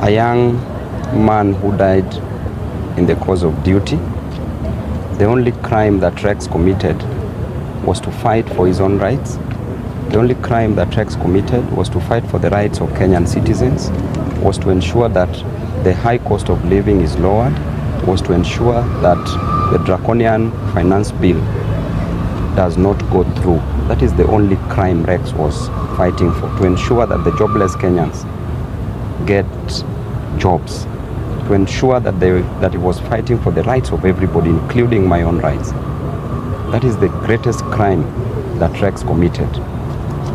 a young man who died in the course of duty. The only crime that Rex committed was to fight for his own rights. The only crime that Rex committed was to fight for the rights of Kenyan citizens, was to ensure that the high cost of living is lowered, was to ensure that the draconian finance bill does not go through. That is the only crime Rex was fighting for, to ensure that the jobless Kenyans get jobs, to ensure that he was fighting for the rights of everybody, including my own rights. That is the greatest crime that Rex committed.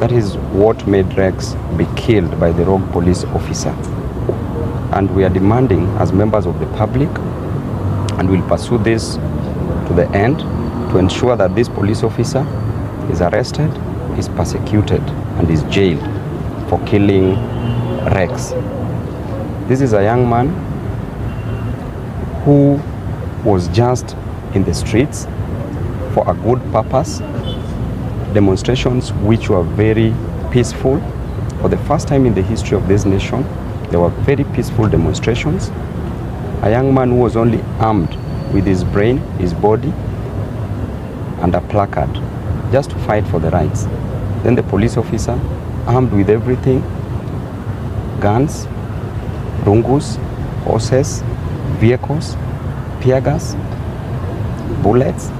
That is what made Rex be killed by the rogue police officer. And we are demanding, as members of the public, and we'll pursue this to the end, to ensure that this police officer is arrested, is persecuted, and is jailed for killing Rex. This is a young man who was just in the streets for a good purpose, demonstrations which were very peaceful. For the first time in the history of this nation, there were very peaceful demonstrations. A young man who was only armed with his brain, his body, and a placard, just to fight for the rights. Then the police officer, armed with everything, guns, rungus, horses, vehicles, tear gas, bullets,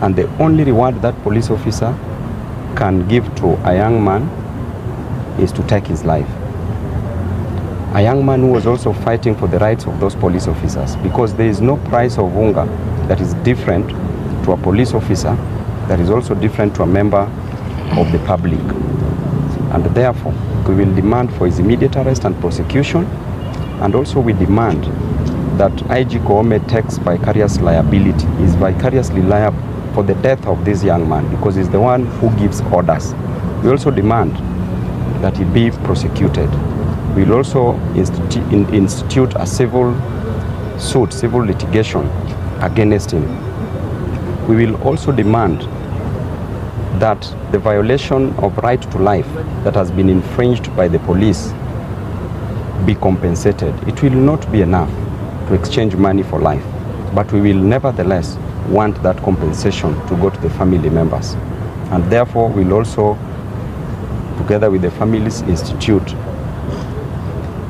and the only reward that police officer can give to a young man is to take his life. A young man who was also fighting for the rights of those police officers, because there is no price of hunger that is different to a police officer, that is also different to a member of the public. And therefore, we will demand for his immediate arrest and prosecution, and also we demand that IG Koome takes vicarious liability. He is vicariously liable for the death of this young man because he's the one who gives orders. We also demand that he be prosecuted. We will also institute a civil suit, civil litigation against him. We will also demand that the violation of right to life that has been infringed by the police be compensated. It will not be enough to exchange money for life, but we will nevertheless want that compensation to go to the family members. And therefore, we'll also, together with the families, institute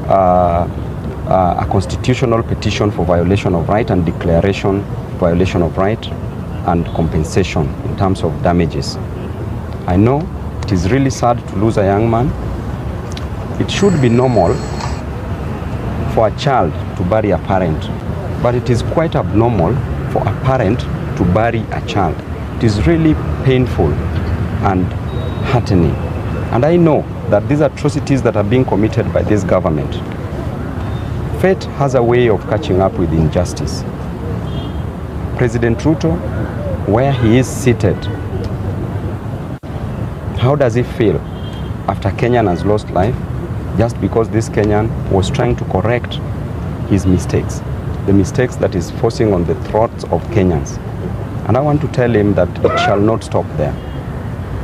a constitutional petition for violation of right and declaration violation of right and compensation in terms of damages. I know it is really sad to lose a young man. It should be normal for a child to bury a parent, but it is quite abnormal for a parent to bury a child. It is really painful and heartening. And I know that these atrocities that are being committed by this government, fate has a way of catching up with injustice. President Ruto, where he is seated, how does he feel after Kenyan has lost life just because this Kenyan was trying to correct his mistakes, the mistakes that is forcing on the throats of Kenyans? And I want to tell him that it shall not stop there.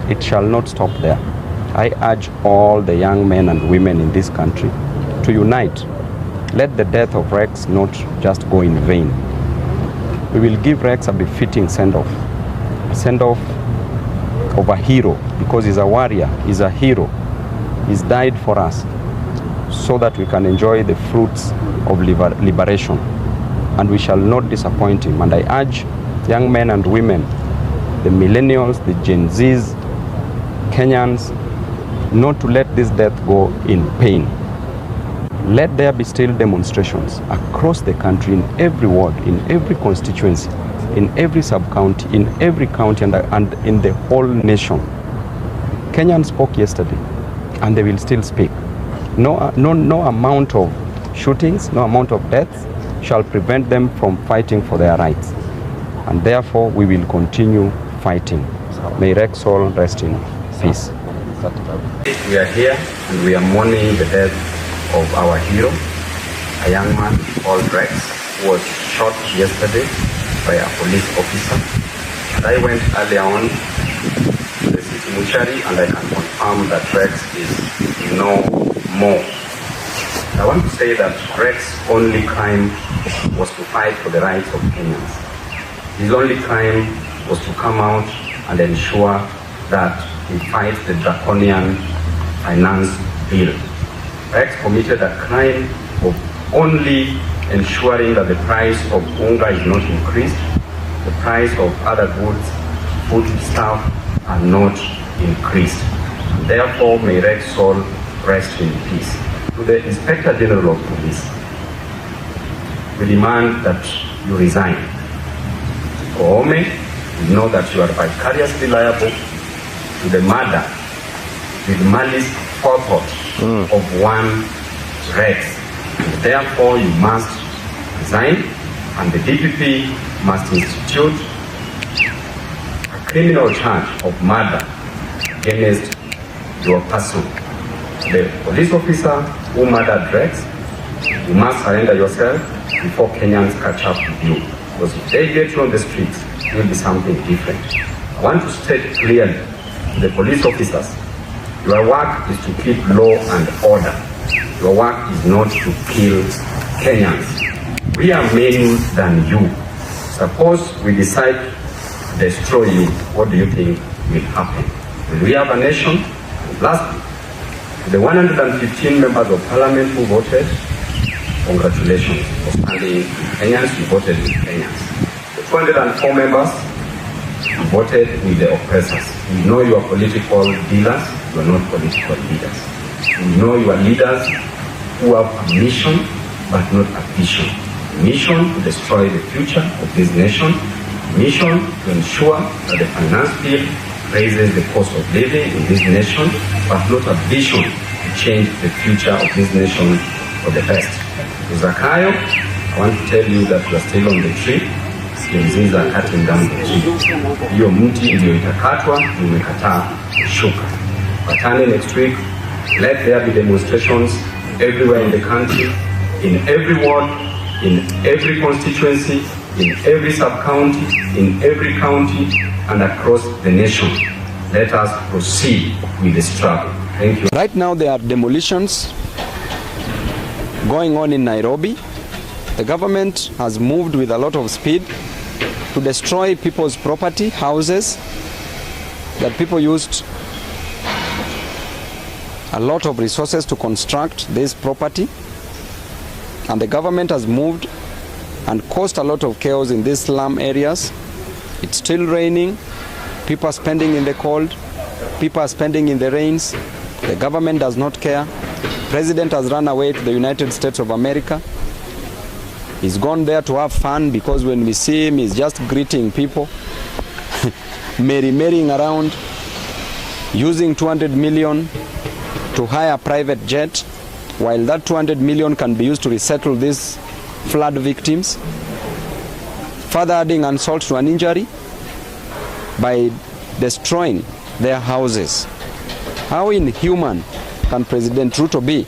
It shall not stop there. I urge all the young men and women in this country to unite. Let the death of Rex not just go in vain. We will give Rex a befitting send-off, a send-off of a hero, because he's a warrior, he's a hero. He's died for us so that we can enjoy the fruits of liberation, and we shall not disappoint him. And I urge young men and women, the millennials, the Gen Zs, Kenyans, not to let this death go in pain. Let there be still demonstrations across the country, in every ward, in every constituency, in every sub-county, in every county, and in the whole nation. Kenyans spoke yesterday, and they will still speak. No amount of shootings, no amount of deaths shall prevent them from fighting for their rights. And therefore, we will continue fighting. May Rex soul rest in peace. We are here and we are mourning the death of our hero, a young man called Rex, who was shot yesterday by a police officer. And I went earlier on to the city mortuary, and I can confirm that Rex is no more. I want to say that Rex's only crime was to fight for the rights of Kenyans. His only crime was to come out and ensure that he fights the draconian finance bill. Rex committed a crime of only ensuring that the price of unga is not increased, the price of other goods, food stuff are not increased. Therefore, may Rex's soul rest in peace. To the Inspector General of Police, we demand that you resign. Ome, we know that you are vicariously liable to the murder with malice forethought of one Rex. Therefore, you must resign, and the DPP must institute a criminal charge of murder against your person. The police officer who murdered Rex, you must surrender yourself before Kenyans catch up with you. Because if they get you on the streets, it will be something different. I want to state clearly to the police officers, your work is to keep law and order. Your work is not to kill Kenyans. We are men than you. Suppose we decide to destroy you, what do you think will happen? Will we have a nation? And lastly, the 115 members of parliament who voted, congratulations for standing with Kenyans. You voted with Kenyans. The 204 members voted with the oppressors. We know you are political dealers, you are not political leaders. We know you are leaders who have a mission but not a vision. A mission to destroy the future of this nation. A mission to ensure that the finance bill raises the cost of living in this nation, but not a vision to change the future of this nation for the best. To Zakayo, I want to tell you that you are still on the tree. Mzizi are cutting down the tree. Hiyo mti ndio itakatwa, umekataa kushuka. Patane next week, let there be demonstrations everywhere in the country, in every ward, in every constituency, in every sub-county, in every county, and across the nation. Let us proceed with the struggle. Thank you. Right now there are demolitions going on in Nairobi. The government has moved with a lot of speed to destroy people's property, houses that people used a lot of resources to construct this property, and the government has moved and caused a lot of chaos in these slum areas. It's still raining, people are spending in the cold, people are spending in the rains. The government does not care. President has run away to the United States of America. He's gone there to have fun, because when we see him, he's just greeting people, merrying around, using 200 million to hire a private jet, while that 200 million can be used to resettle these flood victims, further adding insult to an injury by destroying their houses. How inhuman can President Ruto be